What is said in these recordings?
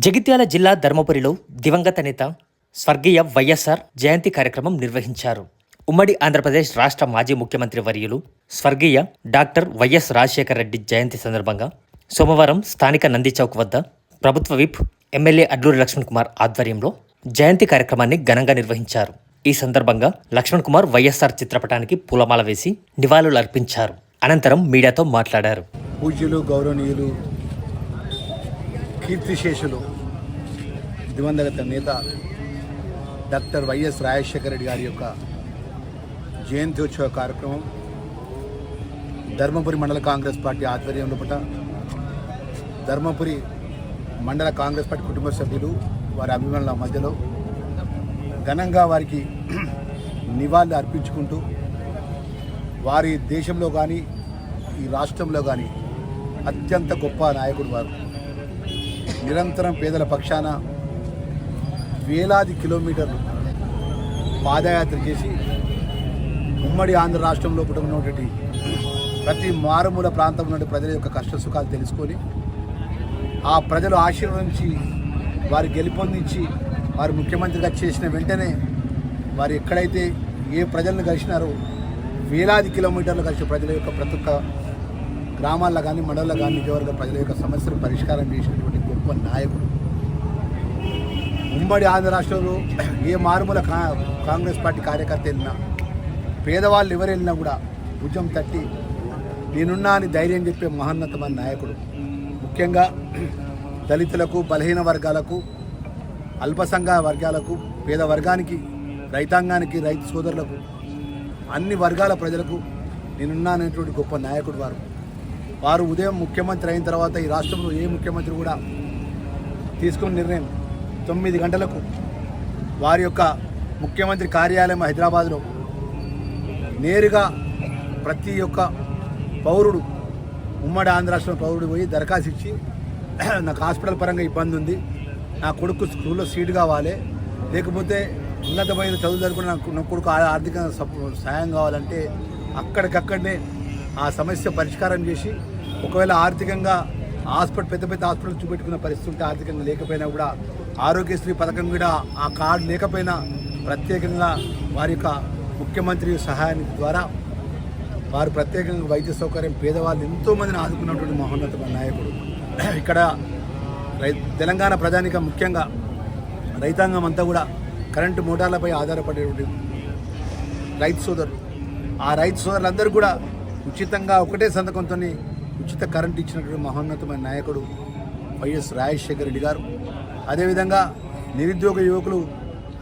జగిత్యాల జిల్లా ధర్మపురిలో దివంగత నేత స్వర్గీయ వైఎస్ఆర్ జయంతి కార్యక్రమం నిర్వహించారు. ఉమ్మడి ఆంధ్రప్రదేశ్ రాష్ట్ర మాజీ ముఖ్యమంత్రి వర్యులు స్వర్గీయ డాక్టర్ వైఎస్ రాజశేఖర రెడ్డి జయంతి సందర్భంగా సోమవారం స్థానిక నంది చౌక్ వద్ద ప్రభుత్వ విప్ ఎమ్మెల్యే అడ్లూరి లక్ష్మణ్ కుమార్ ఆధ్వర్యంలో జయంతి కార్యక్రమాన్ని ఘనంగా నిర్వహించారు. ఈ సందర్భంగా లక్ష్మణ్ కుమార్ వైఎస్ఆర్ చిత్రపటానికి పూలమాల వేసి నివాళులు అర్పించారు. అనంతరం మీడియాతో మాట్లాడారు. పూజ్యులు, గౌరవనీయులు, కీర్తిశేషులు, దివంగత నేత డాక్టర్ వైఎస్ రాజశేఖర రెడ్డి గారి యొక్క జయంత్యోత్సవ కార్యక్రమం ధర్మపురి మండల కాంగ్రెస్ పార్టీ ఆధ్వర్యంలో పట ధర్మపురి మండల కాంగ్రెస్ పార్టీ కుటుంబ సభ్యులు వారి అభిమానుల మధ్యలో ఘనంగా వారికి నివాళులు అర్పించుకుంటూ వారి దేశంలో కానీ ఈ రాష్ట్రంలో కానీ అత్యంత గొప్ప నాయకుడు వారు. నిరంతరం పేదల పక్షాన వేలాది కిలోమీటర్లు పాదయాత్ర చేసి ఉమ్మడి ఆంధ్ర రాష్ట్రంలో ఉన్నటువంటి ప్రతి మారుమూల ప్రాంతంలో ఉన్న ప్రజల యొక్క కష్ట సుఖాలు తెలుసుకొని ఆ ప్రజలు ఆశీర్వదించి వారి గెలుపొందించి వారు ముఖ్యమంత్రిగా చేసిన వెంటనే వారు ఎక్కడైతే ఏ ప్రజలను కలిసినారో వేలాది కిలోమీటర్లు కలిసి ప్రజల యొక్క ప్రతి ఒక్క గ్రామాల్లో కానీ మండలంలో కానీ నిజవర్గ ప్రజల యొక్క సమస్యలు పరిష్కారం చేసినటువంటి గొప్ప నాయకుడు. ఉమ్మడి ఆంధ్ర రాష్ట్రంలో ఏ మారుమూల కాంగ్రెస్ పార్టీ కార్యకర్త వెళ్ళినా, పేదవాళ్ళు ఎవరు వెళ్ళినా కూడా భుజం తట్టి నేనున్నా అని ధైర్యం చెప్పే మహోన్నతమైన నాయకుడు. ముఖ్యంగా దళితులకు, బలహీన వర్గాలకు, అల్పసంఘ వర్గాలకు, పేద వర్గానికి, రైతాంగానికి, రైతు సోదరులకు, అన్ని వర్గాల ప్రజలకు నేనున్నా అనేటువంటి గొప్ప నాయకుడు వారు. వారు ఉదయం ముఖ్యమంత్రి అయిన తర్వాత ఈ రాష్ట్రంలో ఏ ముఖ్యమంత్రి కూడా తీసుకున్న నిర్ణయం 9 గంటలకు వారి యొక్క ముఖ్యమంత్రి కార్యాలయం హైదరాబాద్లో నేరుగా ప్రతి ఒక్క పౌరుడు, ఉమ్మడి ఆంధ్ర రాష్ట్రం పౌరుడు పోయి దరఖాస్తు ఇచ్చి నాకు హాస్పిటల్ పరంగా ఇబ్బంది ఉంది, నా కొడుకు స్కూల్లో సీటు కావాలి, లేకపోతే ఉన్నతమైన చదువు జరుపుకుని నా కొడుకు ఆర్థికంగా సాయం కావాలంటే అక్కడికక్కడనే ఆ సమస్య పరిష్కారం చేసి, ఒకవేళ ఆర్థికంగా పెద్ద పెద్ద హాస్పిటల్ చూపెట్టుకున్న పరిస్థితి ఉంటే ఆర్థికంగా లేకపోయినా కూడా ఆరోగ్యశ్రీ పథకం కూడా ఆ కార్డు లేకపోయినా ప్రత్యేకంగా వారి యొక్క ముఖ్యమంత్రి సహాయానికి ద్వారా వారు ప్రత్యేకంగా వైద్య సౌకర్యం పేదవాళ్ళు ఎంతోమందిని ఆదుకున్నటువంటి మహోన్నతమైన నాయకుడు. ఇక్కడ తెలంగాణ ప్రజానికం ముఖ్యంగా రైతాంగం అంతా కూడా కరెంటు మోటార్లపై ఆధారపడేటువంటి రైతు సోదరులు, ఆ రైతు సోదరులందరూ కూడా ఉచితంగా ఒకటే సంతకంతో ఉచిత కరెంట్ ఇచ్చినటువంటి మహోన్నతమైన నాయకుడు వైఎస్ రాజశేఖర రెడ్డి గారు. అదేవిధంగా నిరుద్యోగ యువకులు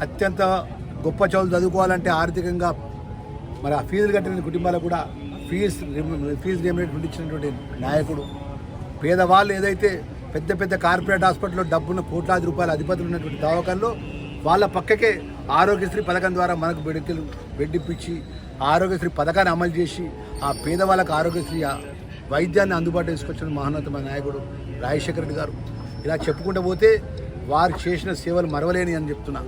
అత్యంత గొప్ప చదువులు చదువుకోవాలంటే ఆర్థికంగా మరి ఆ ఫీజులు కట్టిన కుటుంబాలకు కూడా ఫీజు రియంబర్స్మెంట్ ఇచ్చినటువంటి నాయకుడు. పేదవాళ్ళు ఏదైతే పెద్ద పెద్ద కార్పొరేట్ హాస్పిటల్లో డబ్బున్న కోట్లాది రూపాయల అధిపతులు ఉన్నటువంటి దవాఖానలో వాళ్ళ పక్కకే ఆరోగ్యశ్రీ పథకం ద్వారా మనకు బెడ్డిప్పించి ఆరోగ్యశ్రీ పథకాన్ని అమలు చేసి ఆ పేదవాళ్ళకు ఆరోగ్యశ్రీ వైద్యాన్ని అందుబాటులో తీసుకొచ్చిన మహోన్నతమైన నాయకుడు రాజశేఖర రెడ్డి గారు. ఇలా చెప్పుకుంటూ పోతే వారు చేసిన సేవలు మరవలేని అని చెప్తున్నా.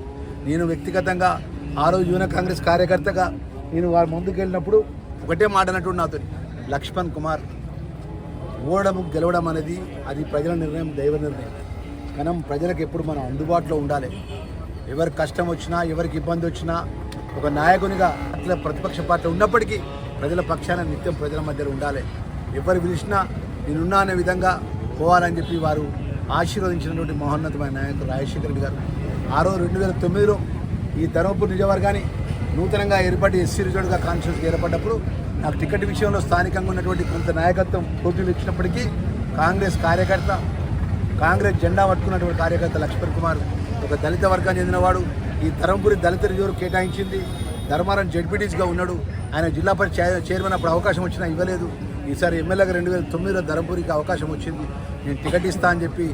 నేను వ్యక్తిగతంగా ఆ రోజు యువన కాంగ్రెస్ కార్యకర్తగా నేను వారి ముందుకు వెళ్ళినప్పుడు ఒకటే మాట అన్నట్టు నాతో, లక్ష్మణ్ కుమార్, ఓడడం గెలవడం అనేది అది ప్రజల నిర్ణయం, దైవ నిర్ణయం. కానీ ప్రజలకు ఎప్పుడు మనం అందుబాటులో ఉండాలి. ఎవరికి కష్టం వచ్చినా, ఎవరికి ఇబ్బంది వచ్చినా ఒక నాయకునిగా అట్లా ప్రతిపక్ష పార్టీ ఉన్నప్పటికీ ప్రజల పక్షాన నిత్యం ప్రజల మధ్యలో ఉండాలి. ఎవరు పిలిచినా నేనున్నా అనే విధంగా పోవాలని చెప్పి వారు ఆశీర్వదించినటువంటి మహోన్నతమైన నాయకుడు రాజశేఖర రెడ్డి గారు. ఆ రోజు 2009లో ఈ ధర్మపురి నిజవర్గాన్ని నూతనంగా ఏర్పడి ఎస్సీ రిజర్వ్గా కాన్స్టిట్యూన్సీ ఏర్పడ్డప్పుడు నాకు టికెట్ విషయంలో స్థానికంగా ఉన్నటువంటి కొంత నాయకత్వం పోటీలు ఇచ్చినప్పటికీ కాంగ్రెస్ కార్యకర్త, కాంగ్రెస్ జెండా పట్టుకున్నటువంటి కార్యకర్త లక్ష్మణ్ కుమార్ ఒక దళిత వర్గానికి చెందినవాడు. ఈ ధర్మపురి దళిత రిజర్వ్ కేటాయించింది. ధర్మారం జడ్పీటీస్గా ఉన్నాడు. ఆయన జిల్లా పరిషత్ చైర్మన్ అప్పుడు అవకాశం వచ్చినా ఇవ్వలేదు. ఈసారి ఎమ్మెల్యేగా 2009లో ధర్మపురికి అవకాశం వచ్చింది. నేను టికెట్ ఇస్తా అని చెప్పి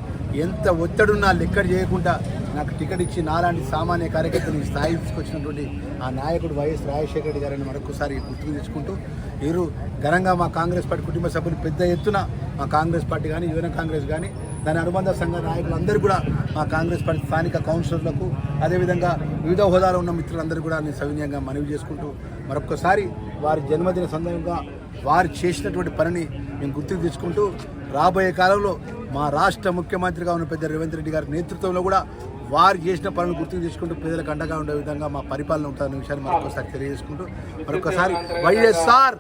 ఎంత ఒత్తిడున్నా లెక్క చేయకుండా నాకు టికెట్ ఇచ్చి నాలాంటి సామాన్య కార్యకర్తని స్థాయి తీసుకొచ్చినటువంటి ఆ నాయకుడు వైఎస్ రాజశేఖర రెడ్డి గారిని మరొకసారి గుర్తుకు తెచ్చుకుంటూ వీరు ఘనంగా మా కాంగ్రెస్ పార్టీ కుటుంబ సభ్యులు పెద్ద ఎత్తున మా కాంగ్రెస్ పార్టీ కానీ, యువన కాంగ్రెస్ కానీ, దాని అనుబంధ సంఘ నాయకులందరూ కూడా మా కాంగ్రెస్ పార్టీ స్థానిక కౌన్సిలర్లకు, అదేవిధంగా వివిధ హోదాలో ఉన్న మిత్రులందరూ కూడా నేను సవినయంగా మనవి చేసుకుంటూ మరొకసారి వారి జన్మదిన సందర్భంగా వారు చేసినటువంటి పనిని మేము గుర్తుకు తెచ్చుకుంటూ రాబోయే కాలంలో మా రాష్ట్ర ముఖ్యమంత్రిగా ఉన్న పెద్ద రేవంత్ రెడ్డి గారి నేతృత్వంలో కూడా వారు చేసిన పనులు గుర్తు చేసుకుంటూ ప్రజలకు అండగా ఉండే విధంగా మా పరిపాలన ఉంటుందన్న విషయాన్ని మరొకసారి తెలియజేసుకుంటూ మరొకసారి వైఎస్ఆర్